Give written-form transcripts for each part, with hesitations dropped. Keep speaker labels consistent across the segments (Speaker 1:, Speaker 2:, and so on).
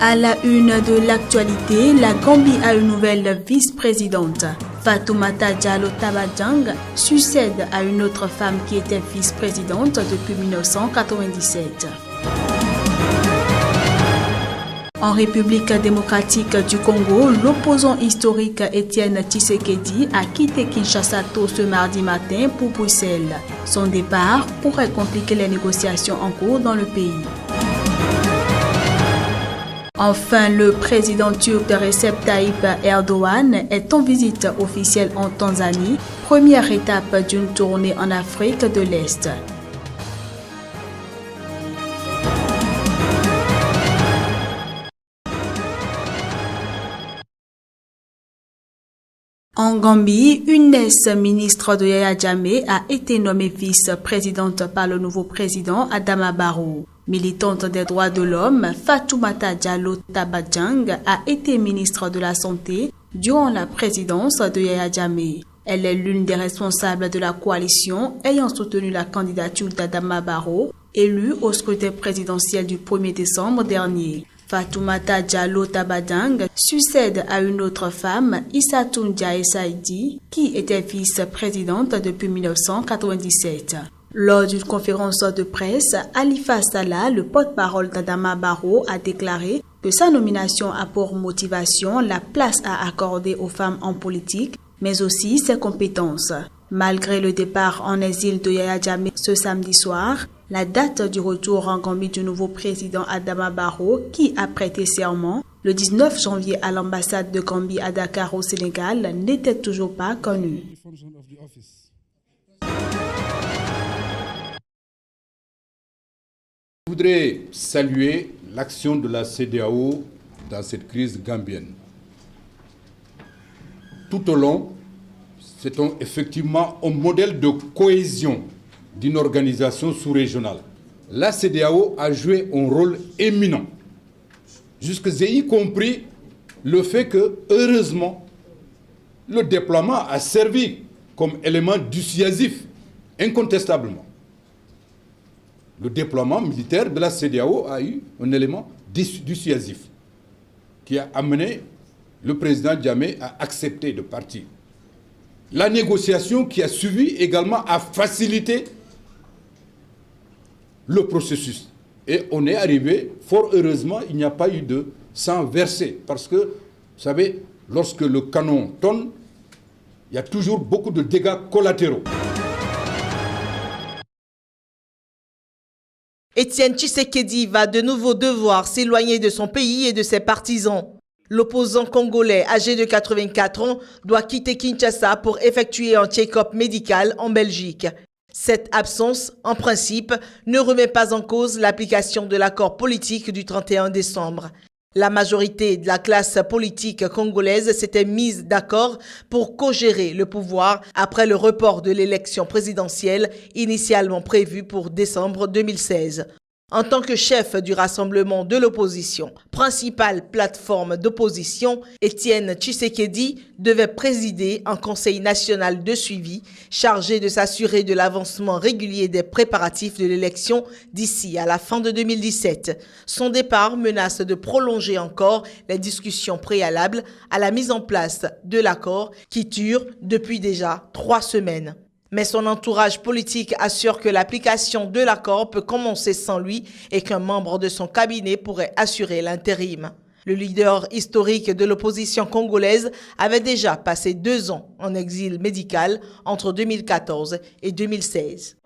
Speaker 1: À la une de l'actualité, la Gambie a une nouvelle vice-présidente. Fatoumata Jallow Tabajang succède à une autre femme qui était vice-présidente depuis 1997. En République démocratique du Congo, l'opposant historique Étienne Tshisekedi a quitté Kinshasa tôt ce mardi matin pour Bruxelles. Son départ pourrait compliquer les négociations en cours dans le pays. Enfin, le président turc Recep Tayyip Erdogan est en visite officielle en Tanzanie, première étape d'une tournée en Afrique de l'Est. En Gambie, une ex-ministre de Yaya Jammeh a été nommée vice-présidente par le nouveau président Adama Barrow. Militante des droits de l'homme, Fatoumata Jallow Tabajang a été ministre de la Santé durant la présidence de Yaya Jammeh. Elle est l'une des responsables de la coalition ayant soutenu la candidature d'Adama Barrow, élu au scrutin présidentiel du 1er décembre dernier. Fatoumata Jallow Tabajang succède à une autre femme, Issatoun Ndiaye Saidi, qui était vice-présidente depuis 1997. Lors d'une conférence de presse, Halifa Sallah, le porte-parole d'Adama Barrow, a déclaré que sa nomination a pour motivation la place à accorder aux femmes en politique, mais aussi ses compétences. Malgré le départ en exil de Yaya Jammeh ce samedi soir, la date du retour en Gambie du nouveau président Adama Barrow, qui a prêté serment le 19 janvier à l'ambassade de Gambie à Dakar au Sénégal, n'était toujours pas connue.
Speaker 2: Je voudrais saluer l'action de la CEDEAO dans cette crise gambienne. Tout au long, c'est effectivement un modèle de cohésion d'une organisation sous-régionale. La CEDEAO a joué un rôle éminent, y compris le fait que, heureusement, le déploiement a servi comme élément dissuasif, incontestablement. Le déploiement militaire de la CEDEAO a eu un élément dissuasif qui a amené le président Jammeh à accepter de partir. La négociation qui a suivi également a facilité le processus. Et on est arrivé, fort heureusement, il n'y a pas eu de sang versé. Parce que, vous savez, lorsque le canon tonne, il y a toujours beaucoup de dégâts collatéraux.
Speaker 3: Étienne Tshisekedi va de nouveau devoir s'éloigner de son pays et de ses partisans. L'opposant congolais âgé de 84 ans doit quitter Kinshasa pour effectuer un check-up médical en Belgique. Cette absence, en principe, ne remet pas en cause l'application de l'accord politique du 31 décembre. La majorité de la classe politique congolaise s'était mise d'accord pour co-gérer le pouvoir après le report de l'élection présidentielle initialement prévue pour décembre 2016. En tant que chef du rassemblement de l'opposition, principale plateforme d'opposition, Étienne Tshisekedi devait présider un conseil national de suivi chargé de s'assurer de l'avancement régulier des préparatifs de l'élection d'ici à la fin de 2017. Son départ menace de prolonger encore les discussions préalables à la mise en place de l'accord qui dure depuis déjà 3 semaines. Mais son entourage politique assure que l'application de l'accord peut commencer sans lui et qu'un membre de son cabinet pourrait assurer l'intérim. Le leader historique de l'opposition congolaise avait déjà passé 2 ans en exil médical entre 2014 et 2016.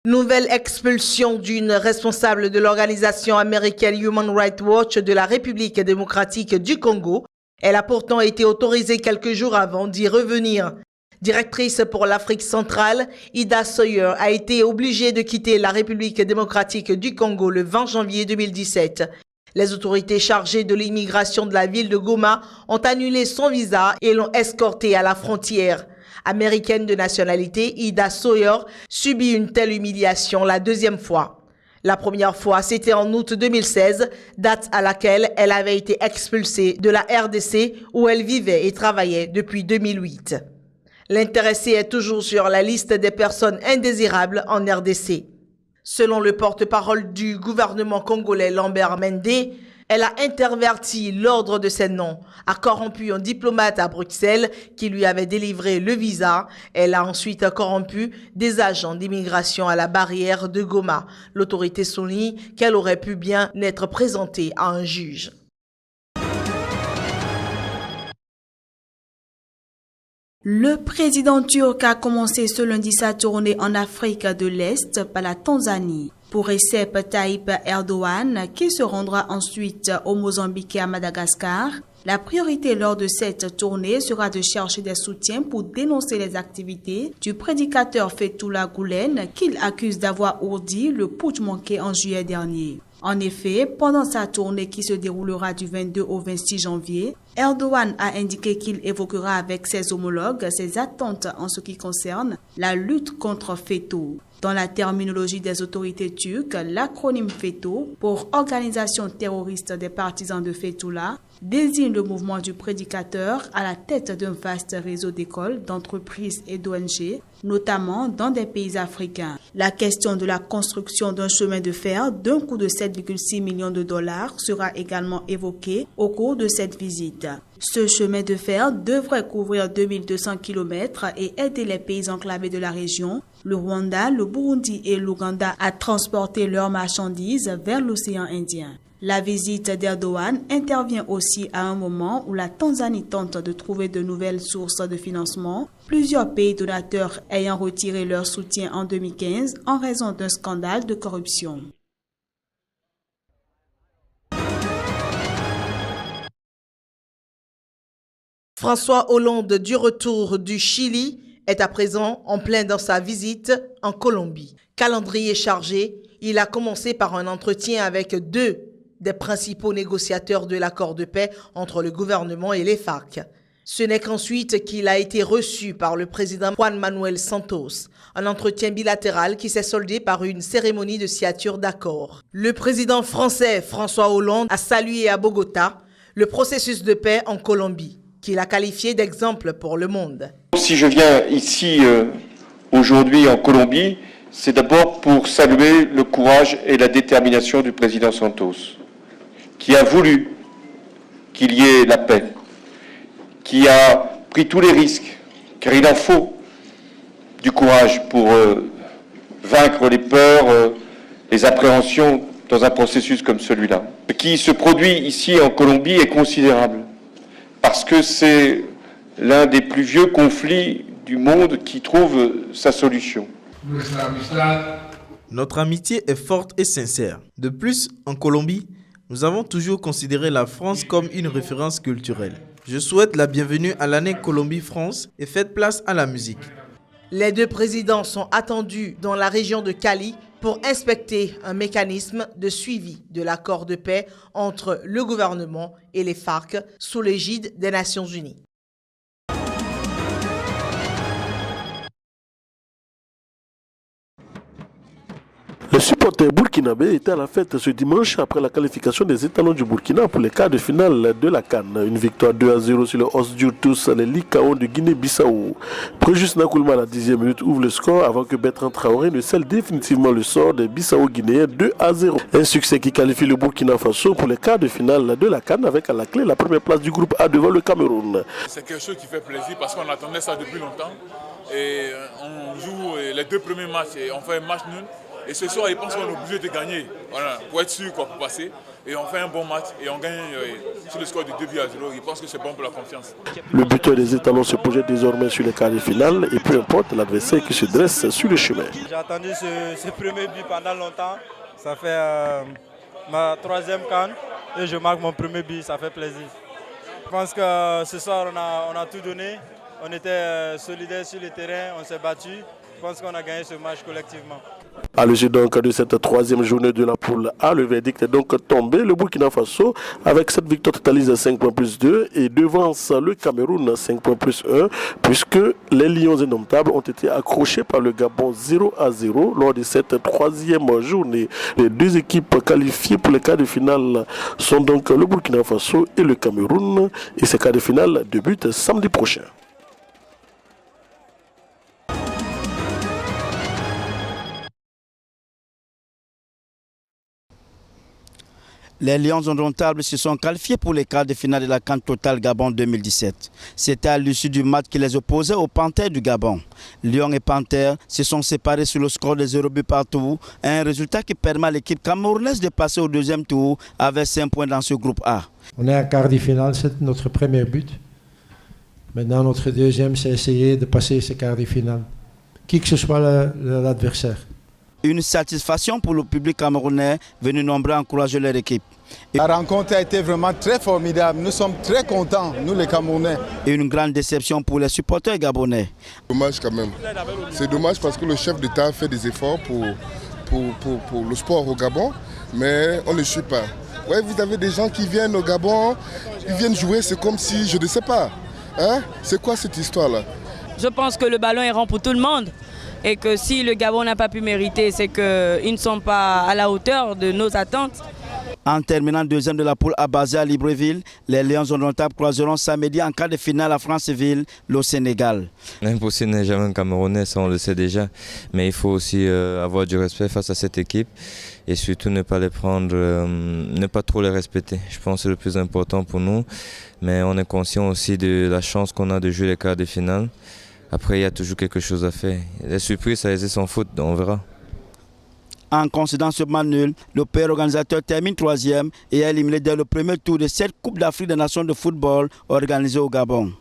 Speaker 3: Nouvelle expulsion d'une responsable de l'organisation américaine Human Rights Watch de la République démocratique du Congo. Elle a pourtant été autorisée quelques jours avant d'y revenir. Directrice pour l'Afrique centrale, Ida Sawyer a été obligée de quitter la République démocratique du Congo le 20 janvier 2017. Les autorités chargées de l'immigration de la ville de Goma ont annulé son visa et l'ont escortée à la frontière. Américaine de nationalité, Ida Sawyer subit une telle humiliation la 2e fois. La première fois, c'était en août 2016, date à laquelle elle avait été expulsée de la RDC où elle vivait et travaillait depuis 2008. L'intéressé est toujours sur la liste des personnes indésirables en RDC. Selon le porte-parole du gouvernement congolais Lambert Mende, elle a interverti l'ordre de ses noms, a corrompu un diplomate à Bruxelles qui lui avait délivré le visa. Elle a ensuite corrompu des agents d'immigration à la barrière de Goma. L'autorité souligne qu'elle aurait pu bien être présentée à un juge.
Speaker 1: Le président turc a commencé ce lundi sa tournée en Afrique de l'Est par la Tanzanie. Pour Recep Tayyip Erdogan, qui se rendra ensuite au Mozambique et à Madagascar, la priorité lors de cette tournée sera de chercher des soutiens pour dénoncer les activités du prédicateur Fethullah Gülen qu'il accuse d'avoir ourdi le putsch manqué en juillet dernier. En effet, pendant sa tournée qui se déroulera du 22 au 26 janvier, Erdogan a indiqué qu'il évoquera avec ses homologues ses attentes en ce qui concerne la lutte contre FETÖ. Dans la terminologie des autorités turques, l'acronyme FETÖ, pour Organisation terroriste des partisans de Fethullah, désigne le mouvement du prédicateur à la tête d'un vaste réseau d'écoles, d'entreprises et d'ONG, notamment dans des pays africains. La question de la construction d'un chemin de fer d'un coût de 7,6 millions de dollars sera également évoquée au cours de cette visite. Ce chemin de fer devrait couvrir 2200 km et aider les pays enclavés de la région, le Rwanda, le Burundi et l'Ouganda à transporter leurs marchandises vers l'océan Indien. La visite d'Erdogan intervient aussi à un moment où la Tanzanie tente de trouver de nouvelles sources de financement, plusieurs pays donateurs ayant retiré leur soutien en 2015 en raison d'un scandale de corruption.
Speaker 3: François Hollande, du retour du Chili, est à présent en plein dans sa visite en Colombie. Calendrier chargé, il a commencé par un entretien avec deux des principaux négociateurs de l'accord de paix entre le gouvernement et les FARC. Ce n'est qu'ensuite qu'il a été reçu par le président Juan Manuel Santos, un entretien bilatéral qui s'est soldé par une cérémonie de signature d'accord. Le président français François Hollande a salué à Bogota le processus de paix en Colombie, qu'il a qualifié d'exemple pour le monde.
Speaker 4: Si je viens ici aujourd'hui en Colombie, c'est d'abord pour saluer le courage et la détermination du président Santos, qui a voulu qu'il y ait la paix, qui a pris tous les risques, car il en faut du courage pour vaincre les peurs, les appréhensions dans un processus comme celui-là. Ce qui se produit ici en Colombie est considérable, parce que c'est l'un des plus vieux conflits du monde qui trouve sa solution.
Speaker 5: Notre amitié est forte et sincère. De plus, en Colombie, nous avons toujours considéré la France comme une référence culturelle. Je souhaite la bienvenue à l'année Colombie-France et faites place à la musique.
Speaker 3: Les deux présidents sont attendus dans la région de Cali pour inspecter un mécanisme de suivi de l'accord de paix entre le gouvernement et les FARC sous l'égide des Nations Unies.
Speaker 6: Les supporters burkinabés étaient à la fête ce dimanche après la qualification des étalons du Burkina pour les quarts de finale de la CAN. Une victoire 2-0 sur le Os Djurtus, les Likaon de Guinée-Bissau. Préjus Nakoulma à la 10e minute ouvre le score avant que Bertrand Traoré ne scelle définitivement le sort des Bissau-Guinéens 2-0. Un succès qui qualifie le Burkina Faso pour les quarts de finale de la CAN avec à la clé la première place du groupe A devant le Cameroun.
Speaker 7: C'est quelque chose qui fait plaisir parce qu'on attendait ça depuis longtemps. Et on joue les deux premiers matchs et on fait un match nul. Et ce soir, je pense qu'on est obligé de gagner pour être sûr qu'on peut passer. Et on fait un bon match et on gagne sur le score de 2-0. Je pense que c'est bon pour la confiance.
Speaker 6: Le buteur des étalons se projette désormais sur les quarts de finale et peu importe l'adversaire qui se dresse sur le chemin.
Speaker 8: J'ai attendu ce premier but pendant longtemps. Ça fait ma troisième CAN et je marque mon premier but. Ça fait plaisir. Je pense que ce soir, on a tout donné. On était solidaires sur le terrain, on s'est battu. Je pense qu'on a gagné ce match collectivement.
Speaker 6: À l'issue donc de cette troisième journée de la poule A, le verdict est donc tombé. Le Burkina Faso, avec cette victoire, totalise 5 points plus 2 et devance le Cameroun 5 points plus 1, puisque les Lions indomptables ont été accrochés par le Gabon 0-0 lors de cette troisième journée. Les deux équipes qualifiées pour les quarts de finale sont donc le Burkina Faso et le Cameroun. Et ces quarts de finale débutent samedi prochain.
Speaker 9: Les Lions indomptables se sont qualifiés pour les quarts de finale de la CAN Total Gabon 2017. C'était à l'issue du match qui les opposait aux Panthères du Gabon. Lions et Panthères se sont séparés sur le score de 0 but partout, un résultat qui permet à l'équipe camerounaise de passer au deuxième tour avec 5 points dans ce groupe A.
Speaker 10: On est en quart de finale, c'est notre premier but. Maintenant, notre deuxième, c'est essayer de passer ce quart de finale, qui que ce soit l'adversaire.
Speaker 9: Une satisfaction pour le public camerounais venu nombreux encourager leur équipe.
Speaker 11: La rencontre a été vraiment très formidable. Nous sommes très contents, nous les Camerounais.
Speaker 9: Et une grande déception pour les supporters gabonais.
Speaker 12: Dommage quand même. C'est dommage parce que le chef d'État fait des efforts pour le sport au Gabon, mais on ne suit pas. Ouais, vous avez des gens qui viennent au Gabon, ils viennent jouer, c'est comme si, je ne sais pas. Hein? C'est quoi cette histoire-là?
Speaker 13: Je pense que le ballon est rond pour tout le monde. Et que si le Gabon n'a pas pu mériter, c'est qu'ils ne sont pas à la hauteur de nos attentes.
Speaker 9: En terminant deuxième de la poule à Basel à Libreville, les Lions indomptables croiseront samedi en quart de finale à Franceville, le Sénégal.
Speaker 14: L'impossible n'est jamais un Camerounais, ça on le sait déjà. Mais il faut aussi avoir du respect face à cette équipe et surtout ne pas les prendre, ne pas trop les respecter. Je pense que c'est le plus important pour nous. Mais on est conscient aussi de la chance qu'on a de jouer les quarts de finale. Après, il y a toujours quelque chose à faire. Les surprises, ça existe sans faute, on verra.
Speaker 9: En considérant ce match nul, le pays organisateur termine 3e et est éliminé dès le premier tour de cette Coupe d'Afrique des Nations de football organisée au Gabon.